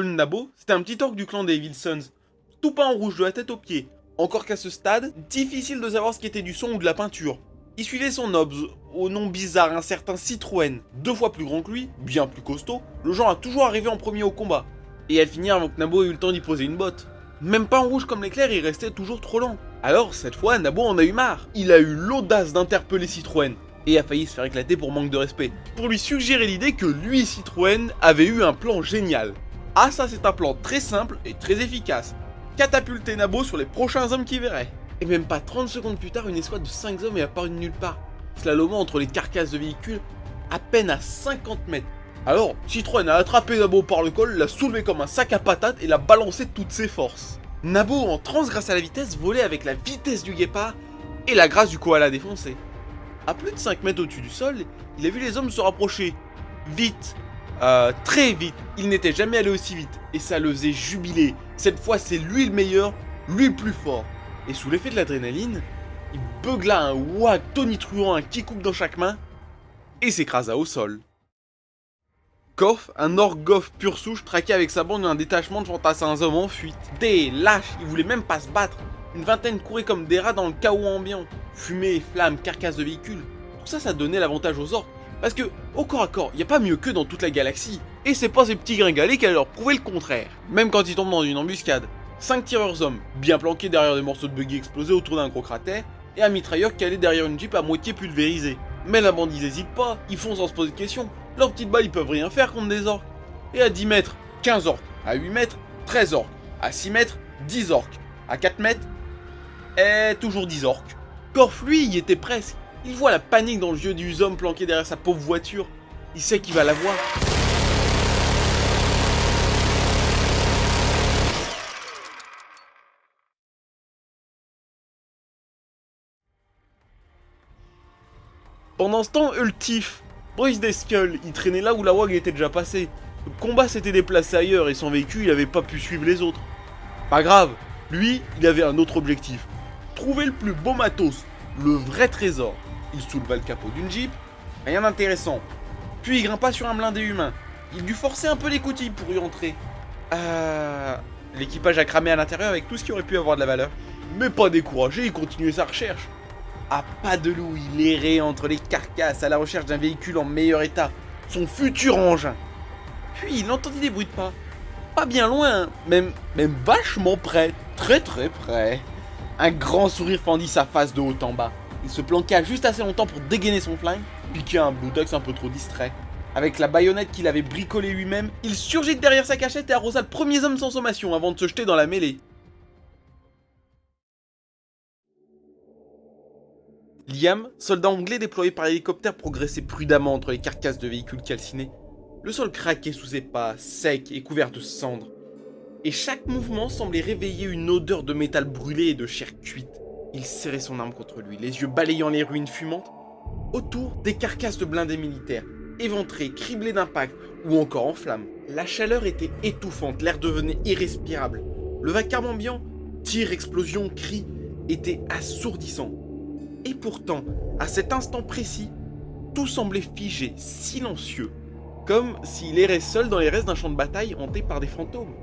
Nabo, c'était un petit orc du clan des Evil Sons, tout peint en rouge de la tête aux pieds. Encore qu'à ce stade, difficile de savoir ce qui était du son ou de la peinture. Il suivait son obs, au nom bizarre un certain Citroën, 2 fois plus grand que lui, bien plus costaud, le genre a toujours arrivé en premier au combat. Et à finir avant que Nabo ait eu le temps d'y poser une botte. Même pas en rouge comme l'éclair, il restait toujours trop lent. Alors cette fois, Nabo en a eu marre. Il a eu l'audace d'interpeller Citroën, et a failli se faire éclater pour manque de respect, pour lui suggérer l'idée que lui et Citroën avaient eu un plan génial. Ah ça c'est un plan très simple et très efficace. Catapulter Nabo sur les prochains hommes qui verraient. Et même pas 30 secondes plus tard, une escouade de 5 hommes est apparue de nulle part, slalomant entre les carcasses de véhicules, à peine à 50 mètres. Alors, Citroën a attrapé Nabo par le col, l'a soulevé comme un sac à patates et l'a balancé de toutes ses forces. Nabo, en transe grâce à la vitesse, volait avec la vitesse du guépard et la grâce du koala défoncé. À plus de 5 mètres au-dessus du sol, il a vu les hommes se rapprocher. Vite. Très vite. Il n'était jamais allé aussi vite, et ça le faisait jubiler. Cette fois, c'est lui le meilleur, lui le plus fort. Et sous l'effet de l'adrénaline, il beugla un whack tonitruant, un kick-coupe dans chaque main, et s'écrasa au sol. Koff, un orc goff pure souche, traquait avec sa bande un détachement de fantassins hommes en fuite. Des lâches, ils voulaient même pas se battre. Une vingtaine couraient comme des rats dans le chaos ambiant. Fumée, flammes, carcasses de véhicules. Tout ça, ça donnait l'avantage aux orcs. Parce que, au corps à corps, y a pas mieux qu'eux dans toute la galaxie. Et c'est pas ces petits gringalets qui allaient leur prouver le contraire. Même quand ils tombent dans une embuscade. 5 tireurs hommes, bien planqués derrière des morceaux de buggy explosés autour d'un gros cratère, et un mitrailleur calé derrière une jeep à moitié pulvérisée. Mais la bande ils hésitent pas, ils font sans se poser de questions. Leurs petites balles ils peuvent rien faire contre des orques. Et à 10 mètres, 15 orques. À 8 mètres, 13 orques. À 6 mètres, 10 orques. À 4 mètres, toujours 10 orques. Korf lui, y était presque. Il voit la panique dans le yeux du homme planqué derrière sa pauvre voiture. Il sait qu'il va la voir. Pendant ce temps, Ultif, Bruce des Skulls, il traînait là où la WAG était déjà passée. Le combat s'était déplacé ailleurs et sans véhicule, il avait pas pu suivre les autres. Pas grave, lui, il avait un autre objectif. Trouver le plus beau matos, le vrai trésor. Il souleva le capot d'une jeep, rien d'intéressant. Puis il grimpa sur un blindé humain. Il dut forcer un peu les coutilles pour y entrer. L'équipage a cramé à l'intérieur avec tout ce qui aurait pu avoir de la valeur. Mais pas découragé, il continuait sa recherche. À pas de loup, il errait entre les carcasses à la recherche d'un véhicule en meilleur état, son futur engin. Puis il entendit des bruits de pas. Pas bien loin, même vachement près, très près. Un grand sourire fendit sa face de haut en bas. Il se planqua juste assez longtemps pour dégainer son flingue, piquer un blutex un peu trop distrait. Avec la baïonnette qu'il avait bricolée lui-même, il surgit de derrière sa cachette et arrosa le premier homme sans sommation avant de se jeter dans la mêlée. Liam, soldat anglais déployé par hélicoptère, progressait prudemment entre les carcasses de véhicules calcinés. Le sol craquait sous ses pas, sec et couvert de cendres. Et chaque mouvement semblait réveiller une odeur de métal brûlé et de chair cuite. Il serrait son arme contre lui, les yeux balayant les ruines fumantes. Autour, des carcasses de blindés militaires, éventrées, criblées d'impacts ou encore en flammes. La chaleur était étouffante, l'air devenait irrespirable. Le vacarme ambiant, tirs, explosions, cris, était assourdissant. Et pourtant, à cet instant précis, tout semblait figé, silencieux, comme s'il errait seul dans les restes d'un champ de bataille hanté par des fantômes.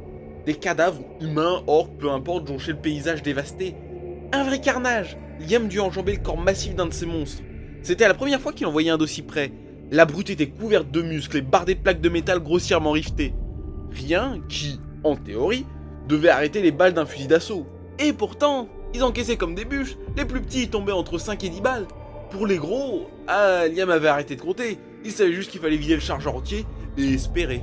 Des cadavres, humains, orques, peu importe, jonchaient le paysage dévasté. Un vrai carnage. Liam dut enjamber le corps massif d'un de ces monstres. C'était la première fois qu'il en voyait un d'aussi près. La brute était couverte de muscles et bardée de plaques de métal grossièrement rivetées. Rien qui, en théorie, devait arrêter les balles d'un fusil d'assaut. Et pourtant, ils encaissaient comme des bûches, les plus petits tombaient entre 5 et 10 balles. Pour les gros, Liam avait arrêté de compter, il savait juste qu'il fallait vider le chargeur entier et espérer.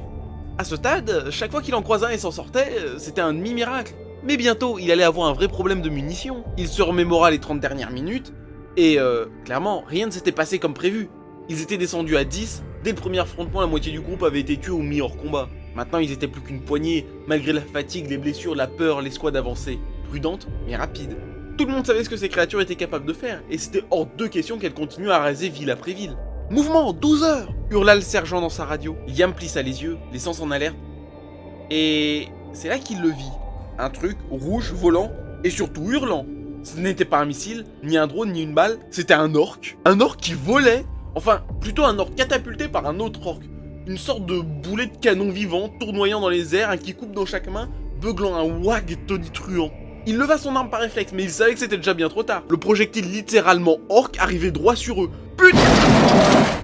À ce stade, chaque fois qu'il en croisait un et s'en sortait, c'était un demi-miracle. Mais bientôt, il allait avoir un vrai problème de munitions. Il se remémora les 30 dernières minutes, et clairement, rien ne s'était passé comme prévu. Ils étaient descendus à 10, dès le premier affrontement, la moitié du groupe avait été tué ou mis hors combat. Maintenant, ils étaient plus qu'une poignée, malgré la fatigue, les blessures, la peur, l'escouade avançait. Prudente, mais rapide. Tout le monde savait ce que ces créatures étaient capables de faire, et c'était hors de question qu'elles continuaient à raser ville après ville. « Mouvement, 12 heures !» hurla le sergent dans sa radio. Liam plissa les yeux, les sens en alerte. Et c'est là qu'il le vit. Un truc rouge, volant, et surtout hurlant. Ce n'était pas un missile, ni un drone, ni une balle, c'était un orc. Un orc qui volait. Enfin, plutôt un orc catapulté par un autre orc. une sorte de boulet de canon vivant, tournoyant dans les airs, un qui coupe dans chaque main, beuglant un wag tonitruant. Il leva son arme par réflexe, mais il savait que c'était déjà bien trop tard. Le projectile littéralement orc arrivait droit sur eux. Putain!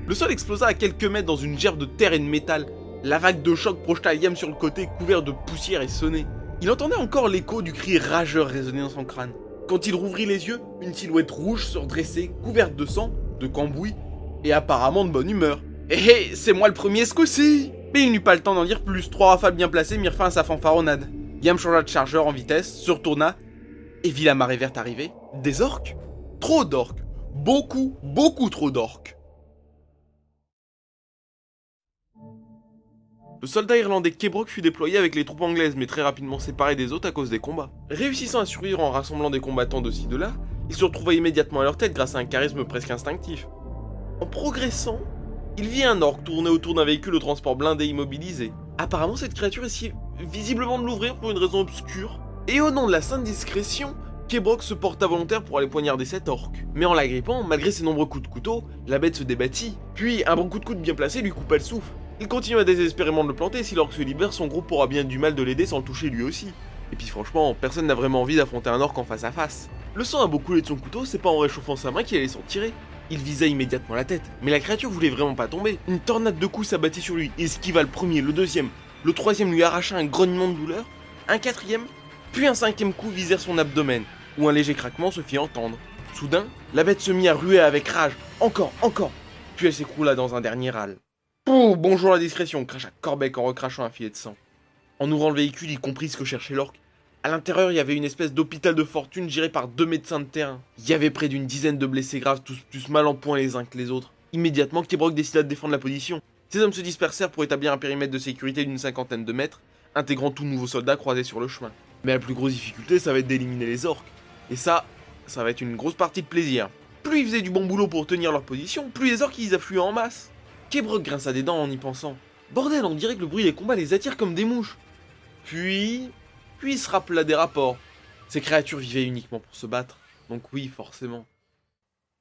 Le sol explosa à quelques mètres dans une gerbe de terre et de métal. La vague de choc projeta Liam sur le côté, couvert de poussière et sonnait. Il entendait encore l'écho du cri rageur résonner dans son crâne. Quand il rouvrit les yeux, une silhouette rouge se redressait, couverte de sang, de cambouis, et apparemment de bonne humeur. Hé hé, c'est moi le premier ce coup-ci! Mais il n'eut pas le temps d'en dire plus, 3 rafales bien placées mirent fin à sa fanfaronnade. Liam changea de chargeur en vitesse, se retourna, et vit la marée verte arriver. Des orques? Trop d'orques! Beaucoup, beaucoup trop d'orques! Le soldat irlandais Kebrock fut déployé avec les troupes anglaises, mais très rapidement séparé des autres à cause des combats. Réussissant à survivre en rassemblant des combattants de ci de là, il se retrouva immédiatement à leur tête grâce à un charisme presque instinctif. En progressant, il vit un orque tourner autour d'un véhicule de transport blindé immobilisé. Apparemment, cette créature essayait visiblement de l'ouvrir pour une raison obscure. Et au nom de la sainte discrétion, Kebrock se porta volontaire pour aller poignarder cet orque. Mais en l'agrippant, malgré ses nombreux coups de couteau, la bête se débattit. Puis, un bon coup de coude bien placé lui coupa le souffle. Il continua désespérément de le planter, si l'orque se libère, son groupe aura bien du mal de l'aider sans le toucher lui aussi. Et puis franchement, personne n'a vraiment envie d'affronter un orque en face à face. Le sang a beaucoup coulé de son couteau, c'est pas en réchauffant sa main qu'il allait s'en tirer. Il visa immédiatement la tête, mais la créature voulait vraiment pas tomber. Une tornade de coups s'abattit sur lui, il esquiva le premier, le deuxième, le troisième lui arracha un grognement de douleur, un quatrième, puis un cinquième coup visèrent son abdomen, où un léger craquement se fit entendre. Soudain, la bête se mit à ruer avec rage, encore, puis elle s'écroula dans un dernier râle. Oh, bonjour la discrétion, cracha Corbec en recrachant un filet de sang. En ouvrant le véhicule, il comprit ce que cherchait l'orque. À l'intérieur, il y avait une espèce d'hôpital de fortune géré par 2 médecins de terrain. Il y avait près d'une dizaine de blessés graves, tous plus mal en point les uns que les autres. Immédiatement, Kebrock décida de défendre la position. Ces hommes se dispersèrent pour établir un périmètre de sécurité d'une 50aine de mètres, intégrant tout nouveau soldat croisé sur le chemin. Mais la plus grosse difficulté, ça va être d'éliminer les orques. Et ça va être une grosse partie de plaisir. Plus ils faisaient du bon boulot pour tenir leur position, plus les orques ils affluaient en masse. Kebrock grinça des dents en y pensant. Bordel, on dirait que le bruit des combats les attire comme des mouches. Puis il se rappela des rapports. Ces créatures vivaient uniquement pour se battre, donc oui, forcément.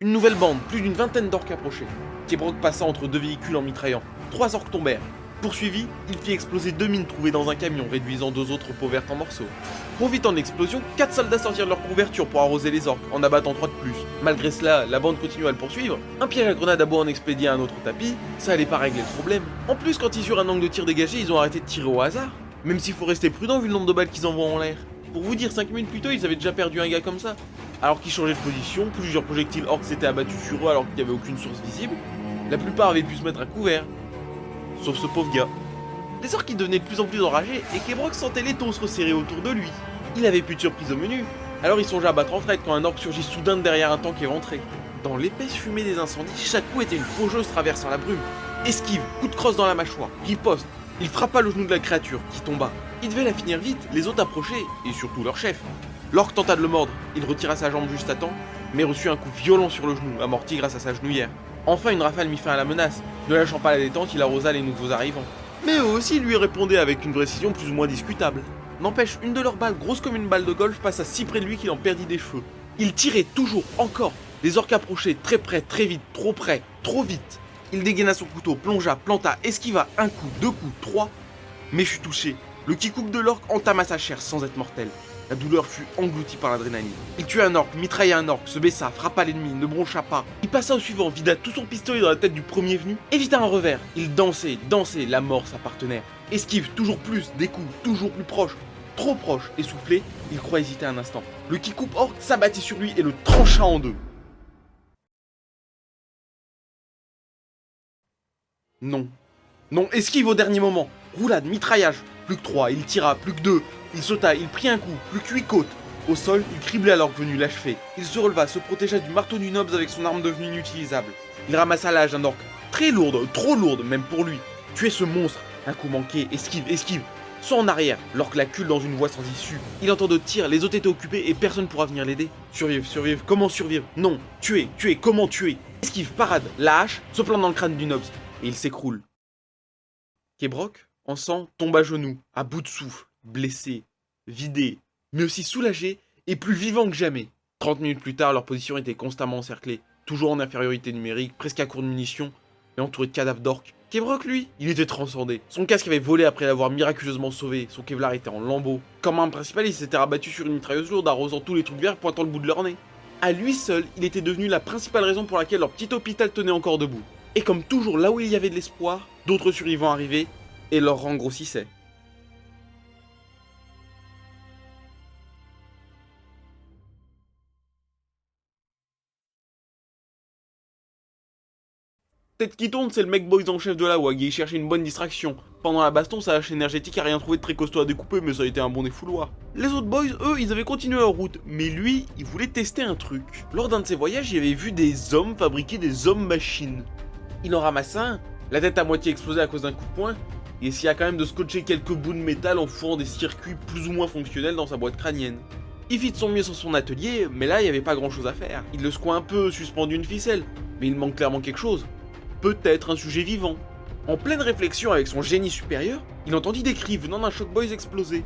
Une nouvelle bande, plus d'une vingtaine d'orques approchaient. Kebrock passa entre 2 véhicules en mitraillant. 3 orques tombèrent. Poursuivi, il fit exploser 2 mines trouvées dans un camion, réduisant 2 autres peaux vertes en morceaux. Profitant de l'explosion, 4 soldats sortirent de leur couverture pour arroser les orques, en abattant 3 de plus. Malgré cela, la bande continua à le poursuivre. Un piège à grenade à beau en expédier un autre tapis, ça allait pas régler le problème. En plus, quand ils eurent un angle de tir dégagé, ils ont arrêté de tirer au hasard. Même s'il faut rester prudent vu le nombre de balles qu'ils envoient en l'air. Pour vous dire, 5 minutes plus tôt, ils avaient déjà perdu un gars comme ça. Alors qu'ils changeaient de position, plusieurs projectiles orques s'étaient abattus sur eux alors qu'il n'y avait aucune source visible. La plupart avaient pu se mettre à couvert. Sauf ce pauvre gars. Les orques devenaient de plus en plus enragés et Kebrock sentait les taux se resserrer autour de lui. Il avait plus de surprise au menu. Alors il songea à battre en retraite quand un orque surgit soudain de derrière un tank éventré. Dans l'épaisse fumée des incendies, chaque coup était une faucheuse traversant la brume. Esquive, coup de crosse dans la mâchoire, riposte. Il frappa le genou de la créature, qui tomba. Il devait la finir vite, les autres approchaient, et surtout leur chef. L'orque tenta de le mordre, il retira sa jambe juste à temps, mais reçut un coup violent sur le genou, amorti grâce à sa genouillère. Enfin, une rafale mit fin à la menace. Ne lâchant pas la détente, il arrosa les nouveaux arrivants. Mais eux aussi lui répondaient avec une précision plus ou moins discutable. N'empêche, une de leurs balles, grosse comme une balle de golf, passa si près de lui qu'il en perdit des cheveux. Il tirait toujours, encore. Les orques approchaient très près, très vite, trop près, trop vite. Il dégaina son couteau, plongea, planta, esquiva, un coup, 2 coups, 3, mais fut touché. Le qui-coupe de l'orque entama sa chair sans être mortel. La douleur fut engloutie par l'adrénaline. Il tua un orque, mitrailla un orque, se baissa, frappa l'ennemi, ne broncha pas. Il passa au suivant, vida tout son pistolet dans la tête du premier venu, évita un revers. Il dansait, la mort s'appartenait. Esquive, toujours plus, des coups, toujours plus proches. Trop proche, essoufflé, il croit hésiter un instant. Le qui-coupe orque s'abattit sur lui et le trancha en 2. Non. Non, esquive au dernier moment. Roulade, mitraillage. Plus que 3, il tira, plus que 2. Il sauta, il prit un coup, plus que 8 côtes. Au sol, il cribla l'orque venu l'achever. Il se releva, se protégea du marteau du Nobs avec son arme devenue inutilisable. Il ramassa l'âge d'un orque. Très lourde, trop lourde, même pour lui. Tuer ce monstre. Un coup manqué, esquive. Saut en arrière, l'orque l'accule dans une voie sans issue. Il entend de tirs, les autres étaient occupés et personne pourra venir l'aider. Survivre, comment survivre? Non, tuer, comment tuer? Esquive, parade, la hache, se plante dans le crâne du Nobs. Et il s'écroule. Kebrock, en sang, tombe à genoux, à bout de souffle, blessé, vidé, mais aussi soulagé et plus vivant que jamais. 30 minutes plus tard, leur position était constamment encerclée, toujours en infériorité numérique, presque à court de munitions, mais entouré de cadavres d'orques. Kevrock, lui, il était transcendé. Son casque avait volé après l'avoir miraculeusement sauvé, son Kevlar était en lambeaux. Comme arme principale, il s'était rabattu sur une mitrailleuse lourde arrosant tous les trucs verts pointant le bout de leur nez. À lui seul, il était devenu la principale raison pour laquelle leur petit hôpital tenait encore debout. Et comme toujours là où il y avait de l'espoir, d'autres survivants arrivaient, et leur rang grossissait. Tête qui tourne, c'est le mec boys en chef de la WAG et il cherchait une bonne distraction. Pendant la baston, sa hache énergétique a rien trouvé de très costaud à découper, mais ça a été un bon défouloir. Les autres boys, eux, ils avaient continué leur route, mais lui, il voulait tester un truc. Lors d'un de ses voyages, il avait vu des hommes fabriquer des hommes-machines. Il en ramassa un, la tête à moitié explosée à cause d'un coup de poing, et essaya quand même de scotcher quelques bouts de métal en fourrant des circuits plus ou moins fonctionnels dans sa boîte crânienne. Il fit de son mieux sur son atelier, mais là, il n'y avait pas grand chose à faire. Il le secoua un peu, suspendu une ficelle, mais il manque clairement quelque chose. Peut-être un sujet vivant. En pleine réflexion avec son génie supérieur, il entendit des cris venant d'un Shockboys explosé.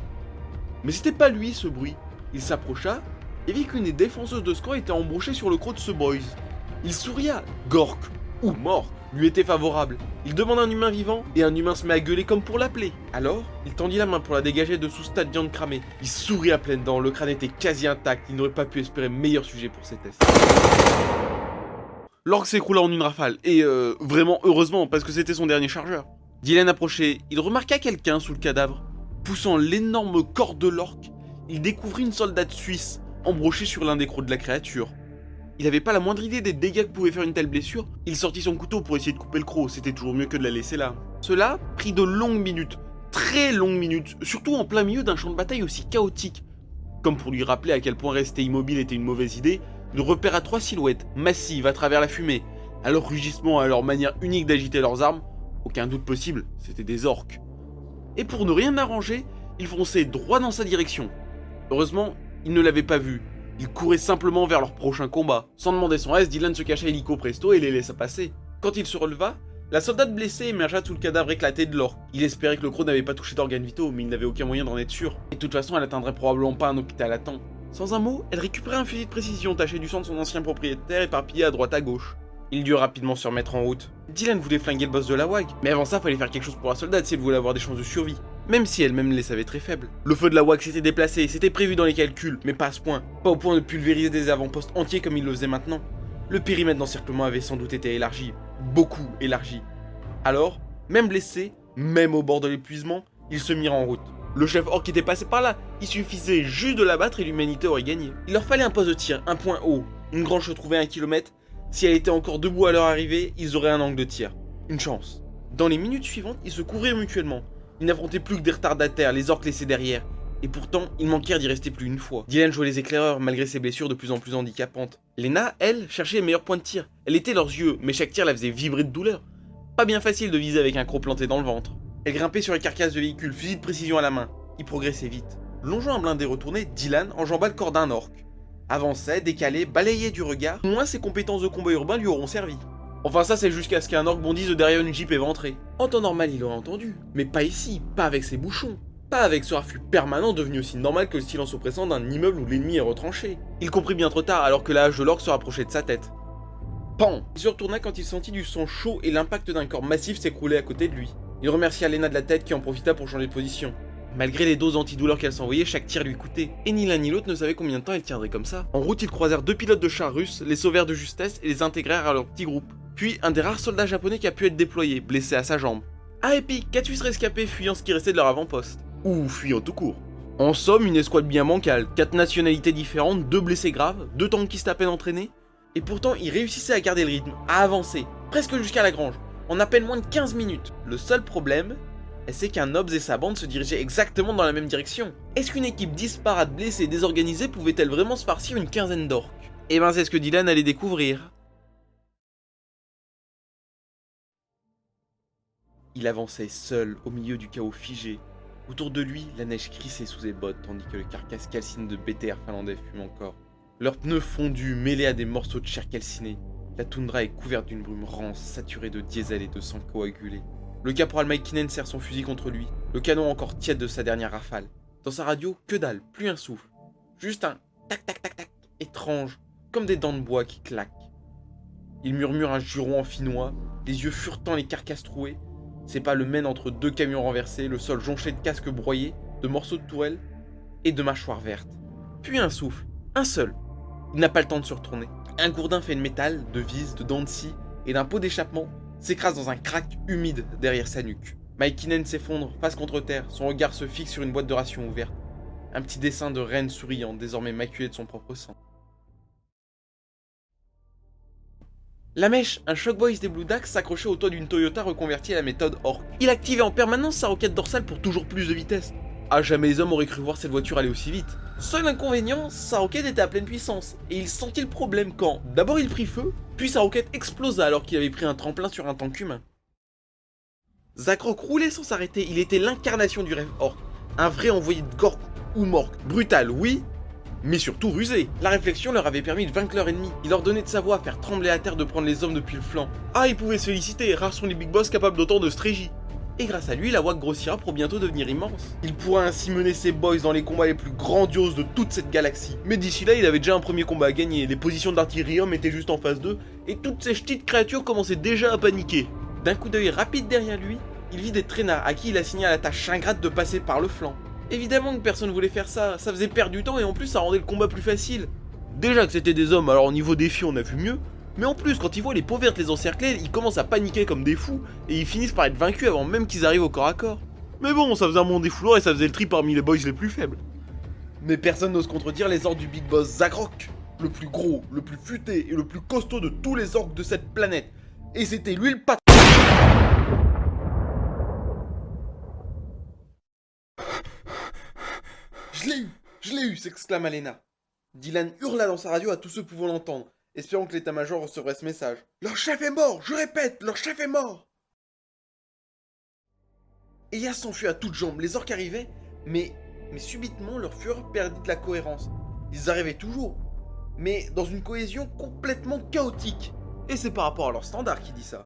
Mais c'était pas lui ce bruit. Il s'approcha et vit qu'une des défenseuses de Scan était embouchée sur le croc de ce boys. Il souria. Gork, ou mort, lui était favorable. Il demanda un humain vivant et un humain se met à gueuler comme pour l'appeler. Alors, il tendit la main pour la dégager de sous ce tas de viande cramée. Il sourit à pleines dents, le crâne était quasi intact, il n'aurait pas pu espérer meilleur sujet pour ses tests. L'orque s'écroula en une rafale, et vraiment heureusement, parce que c'était son dernier chargeur. Dylan approchait, il remarqua quelqu'un sous le cadavre. Poussant l'énorme corps de l'orque, il découvrit une soldate suisse, embrochée sur l'un des crocs de la créature. Il n'avait pas la moindre idée des dégâts que pouvait faire une telle blessure, il sortit son couteau pour essayer de couper le croc, c'était toujours mieux que de la laisser là. Cela prit de longues minutes, très longues minutes, surtout en plein milieu d'un champ de bataille aussi chaotique. Comme pour lui rappeler à quel point rester immobile était une mauvaise idée, il repéra 3 silhouettes, massives à travers la fumée. À leur rugissement et à leur manière unique d'agiter leurs armes, aucun doute possible, c'était des orques. Et pour ne rien arranger, ils fonçaient droit dans sa direction. Heureusement, ils ne l'avaient pas vu. Ils couraient simplement vers leur prochain combat. Sans demander son aise, Dylan se cacha illico presto et les laissa passer. Quand il se releva, la soldate blessée émergea sous le cadavre éclaté de l'orque. Il espérait que le croc n'avait pas touché d'organes vitaux, mais il n'avait aucun moyen d'en être sûr. Et de toute façon, elle atteindrait probablement pas un hôpital à temps. Sans un mot, elle récupéra un fusil de précision taché du sang de son ancien propriétaire éparpillé à droite à gauche. Il dut rapidement se remettre en route. Dylan voulait flinguer le boss de la WAG, mais avant ça, fallait faire quelque chose pour la soldate si elle voulait avoir des chances de survie. Même si elle-même les savait très faibles. Le feu de la WAG s'était déplacé, c'était prévu dans les calculs, mais pas à ce point. Pas au point de pulvériser des avant-postes entiers comme il le faisait maintenant. Le périmètre d'encerclement avait sans doute été élargi. Beaucoup élargi. Alors, même blessé, même au bord de l'épuisement, ils se mirent en route. Le chef orc était passé par là, il suffisait juste de l'abattre et l'humanité aurait gagné. Il leur fallait un poste de tir, un point haut, une grange se trouvait à 1 kilomètre. Si elle était encore debout à leur arrivée, ils auraient un angle de tir. Une chance. Dans les minutes suivantes, ils se couvrirent mutuellement. Ils n'affrontaient plus que des retardataires, les orques laissés derrière. Et pourtant, ils manquèrent d'y rester plus une fois. Dylan jouait les éclaireurs malgré ses blessures de plus en plus handicapantes. Lena, elle, cherchait les meilleurs points de tir. Elle était leurs yeux, mais chaque tir la faisait vibrer de douleur. Pas bien facile de viser avec un croc planté dans le ventre. Elle grimpait sur les carcasses de véhicules, fusil de précision à la main. Il progressait vite. Longeant un blindé retourné, Dylan enjamba le corps d'un orque. Avançait, décalait, balayait du regard, au moins ses compétences de combat urbain lui auront servi. Enfin ça c'est jusqu'à ce qu'un orque bondisse de derrière une jeep éventrée. En temps normal il aurait entendu, mais pas ici, pas avec ses bouchons. Pas avec ce raffut permanent devenu aussi normal que le silence oppressant d'un immeuble où l'ennemi est retranché. Il comprit bien trop tard alors que la hache de l'orque se rapprochait de sa tête. Pan! Il se retourna quand il sentit du sang chaud et l'impact d'un corps massif s'écrouler à côté de lui. Il remercia Lena de la tête qui en profita pour changer de position. Malgré les doses antidouleurs qu'elle s'envoyait, chaque tir lui coûtait. Et ni l'un ni l'autre ne savait combien de temps elle tiendrait comme ça. En route, ils croisèrent 2 pilotes de chars russes, les sauvèrent de justesse et les intégrèrent à leur petit groupe. Puis, un des rares soldats japonais qui a pu être déployé, blessé à sa jambe. Ah et puis, 4 Suisses rescapés fuyant ce qui restait de leur avant-poste. Ou fuyant tout court. En somme, une escouade bien bancale, 4 nationalités différentes, 2 blessés graves, 2 tankistes à peine entraînés. Et pourtant, ils réussissaient à garder le rythme, à avancer, presque jusqu'à la grange, en à peine moins de 15 minutes. Le seul problème, c'est qu'un Hobbs et sa bande se dirigeaient exactement dans la même direction. Est-ce qu'une équipe disparate, blessée et désorganisée pouvait-elle vraiment se farcir une quinzaine d'orques? Eh ben c'est ce que Dylan allait découvrir. Il avançait seul au milieu du chaos figé. Autour de lui, la neige crissait sous ses bottes tandis que le carcasse calciné de BTR finlandais fume encore. Leurs pneus fondus mêlés à des morceaux de chair calcinée. La toundra est couverte d'une brume rance, saturée de diesel et de sang coagulé. Le caporal Maikkinen serre son fusil contre lui, le canon encore tiède de sa dernière rafale. Dans sa radio, que dalle, plus un souffle. Juste un tac tac tac tac, étrange, comme des dents de bois qui claquent. Il murmure un juron en finnois, les yeux furetants, les carcasses trouées. C'est pas le mène entre deux camions renversés, le sol jonché de casques broyés, de morceaux de tourelles et de mâchoires vertes. Puis un souffle, un seul. Il n'a pas le temps de se retourner. Un gourdin fait de métal, de vis, de dents de scie et d'un pot d'échappement s'écrase dans un crack humide derrière sa nuque. Mäkinen s'effondre, face contre terre, son regard se fixe sur une boîte de rations ouverte. Un petit dessin de reine souriante, désormais maculé de son propre sang. La mèche, un Shockboys des Blue Dax s'accrochait au toit d'une Toyota reconvertie à la méthode Orc. Il activait en permanence sa roquette dorsale pour toujours plus de vitesse. Ah, jamais les hommes auraient cru voir cette voiture aller aussi vite. Seul inconvénient, sa roquette était à pleine puissance, et il sentit le problème quand, d'abord il prit feu, puis sa roquette explosa alors qu'il avait pris un tremplin sur un tank humain. Zakrok roulait sans s'arrêter, il était l'incarnation du rêve Orc. Un vrai envoyé de Gork ou Mork. Brutal, oui, mais surtout rusé. La réflexion leur avait permis de vaincre leur ennemi. Il ordonnait de sa voix faire trembler la terre de prendre les hommes depuis le flanc. Ah, il pouvait se féliciter, rares sont les big boss capables d'autant de strégie. Et grâce à lui, la WAC grossira pour bientôt devenir immense. Il pourra ainsi mener ses boys dans les combats les plus grandioses de toute cette galaxie. Mais d'ici là, il avait déjà un premier combat à gagner, les positions d'artillerie-homme étaient juste en phase 2, et toutes ces petites créatures commençaient déjà à paniquer. D'un coup d'œil rapide derrière lui, il vit des traînards à qui il assigna la tâche ingrate de passer par le flanc. Évidemment que personne voulait faire ça faisait perdre du temps et en plus ça rendait le combat plus facile. Déjà que c'était des hommes, alors au niveau défi on a vu mieux, mais en plus quand ils voient les peaux vertes les encercler, ils commencent à paniquer comme des fous et ils finissent par être vaincus avant même qu'ils arrivent au corps à corps. Mais bon, ça faisait un monde défouloir et ça faisait le tri parmi les boys les plus faibles. Mais personne n'ose contredire les ordres du big boss Zakrok, le plus gros, le plus futé et le plus costaud de tous les orques de cette planète. Et c'était lui le patron. Je l'ai eu, s'exclama Lena. Dylan hurla dans sa radio à tous ceux pouvant l'entendre, espérant que l'état-major recevrait ce message. Leur chef est mort, je répète, leur chef est mort. Eya s'enfuit à toutes jambes, les orques arrivaient, mais subitement leur fureur perdit de la cohérence. Ils arrivaient toujours, mais dans une cohésion complètement chaotique. Et c'est par rapport à leur standard qui dit ça.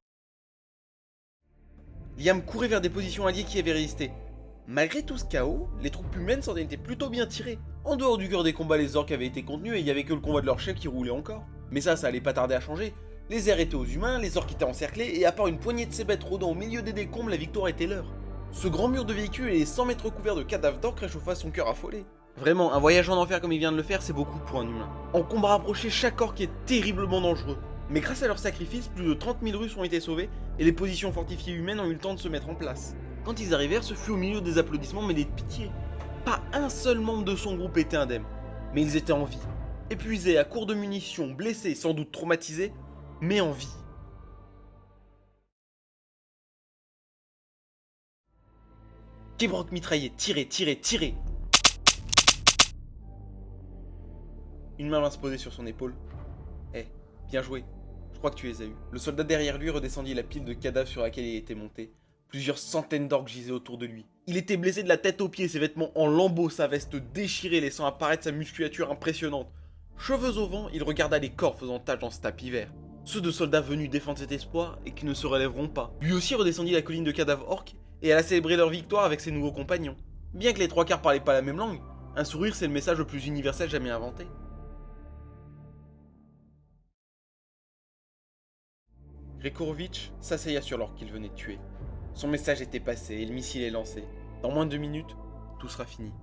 Liam courait vers des positions alliées qui avaient résisté. Malgré tout ce chaos, les troupes humaines s'en étaient plutôt bien tirées. En dehors du cœur des combats, les orques avaient été contenus et il y avait que le combat de leur chef qui roulait encore. Mais ça allait pas tarder à changer. Les airs étaient aux humains, les orques étaient encerclés et à part une poignée de ces bêtes rôdant au milieu des décombres, la victoire était leur. Ce grand mur de véhicules et les 100 mètres couverts de cadavres d'orques réchauffa son cœur affolé. Vraiment, un voyage en enfer comme il vient de le faire, c'est beaucoup pour un humain. En combat rapproché, chaque orque est terriblement dangereux. Mais grâce à leur sacrifice, plus de 30 000 Russes ont été sauvés et les positions fortifiées humaines ont eu le temps de se mettre en place. Quand ils arrivèrent, ce fut au milieu des applaudissements mêlés de pitié. Pas un seul membre de son groupe était indemne, mais ils étaient en vie. Épuisés, à court de munitions, blessés, sans doute traumatisés, mais en vie. Kebrock mitraillait, tirait. Une main vint se poser sur son épaule. Bien joué, je crois que tu les as eus. Le soldat derrière lui redescendit la pile de cadavres sur laquelle il était monté. Plusieurs centaines d'orques gisaient autour de lui. Il était blessé de la tête aux pieds, ses vêtements en lambeaux, sa veste déchirée, laissant apparaître sa musculature impressionnante. Cheveux au vent, il regarda les corps faisant tache dans ce tapis vert. Ceux de soldats venus défendre cet espoir et qui ne se relèveront pas. Lui aussi redescendit la colline de cadavres orques et alla célébrer leur victoire avec ses nouveaux compagnons. Bien que les trois quarts parlaient pas la même langue, un sourire c'est le message le plus universel jamais inventé. Gregorovitch s'asseya sur l'orque qu'il venait de tuer. Son message était passé et le missile est lancé. Dans moins de 2 minutes, tout sera fini.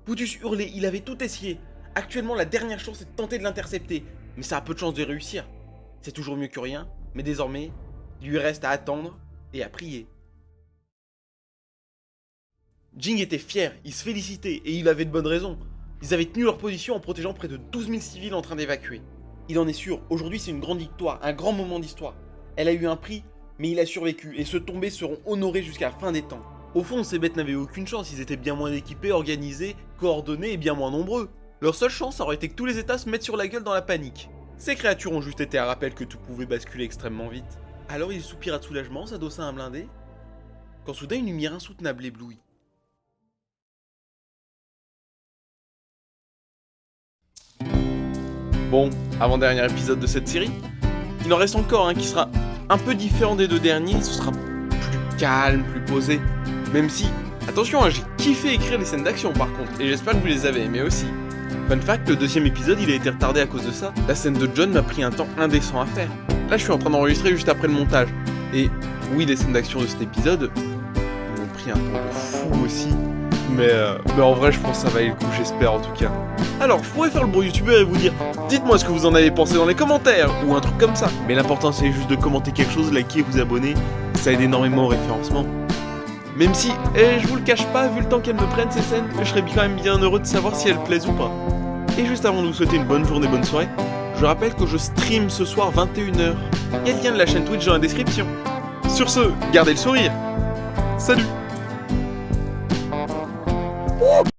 Brutus hurlait, il avait tout essayé. Actuellement, la dernière chance est de tenter de l'intercepter, mais ça a peu de chance de réussir. C'est toujours mieux que rien, mais désormais, il lui reste à attendre et à prier. Jing était fier, il se félicitait et il avait de bonnes raisons. Ils avaient tenu leur position en protégeant près de 12 000 civils en train d'évacuer. Il en est sûr, aujourd'hui c'est une grande victoire, un grand moment d'histoire. Elle a eu un prix, mais il a survécu, et ceux tombés seront honorés jusqu'à la fin des temps. Au fond, ces bêtes n'avaient aucune chance, ils étaient bien moins équipés, organisés, coordonnés et bien moins nombreux. Leur seule chance aurait été que tous les états se mettent sur la gueule dans la panique. Ces créatures ont juste été un rappel que tout pouvait basculer extrêmement vite. Alors il soupira de soulagement, s'adossa à un blindé, quand soudain une lumière insoutenable l'éblouit. Bon, avant-dernier épisode de cette série. Il en reste encore un qui sera un peu différent des deux derniers, ce sera plus calme, plus posé. Même si, attention, j'ai kiffé écrire les scènes d'action par contre, et j'espère que vous les avez aimées aussi. Fun fact, le deuxième épisode il a été retardé à cause de ça. La scène de John m'a pris un temps indécent à faire. Là je suis en train d'enregistrer juste après le montage. Et oui, les scènes d'action de cet épisode m'ont pris un temps de fou aussi. Mais en vrai je pense que ça valait le coup, j'espère en tout cas. Alors je pourrais faire le bon youtubeur et vous dire dites-moi ce que vous en avez pensé dans les commentaires ou un truc comme ça. Mais l'important c'est juste de commenter quelque chose, liker, vous abonner. Ça aide énormément au référencement. Même si, je vous le cache pas, vu le temps qu'elles me prennent ces scènes, je serais quand même bien heureux de savoir si elles plaisent ou pas. Et juste avant de vous souhaiter une bonne journée, bonne soirée, je rappelle que je stream ce soir 21h. Il y a le lien de la chaîne Twitch dans la description. Sur ce, gardez le sourire. Salut!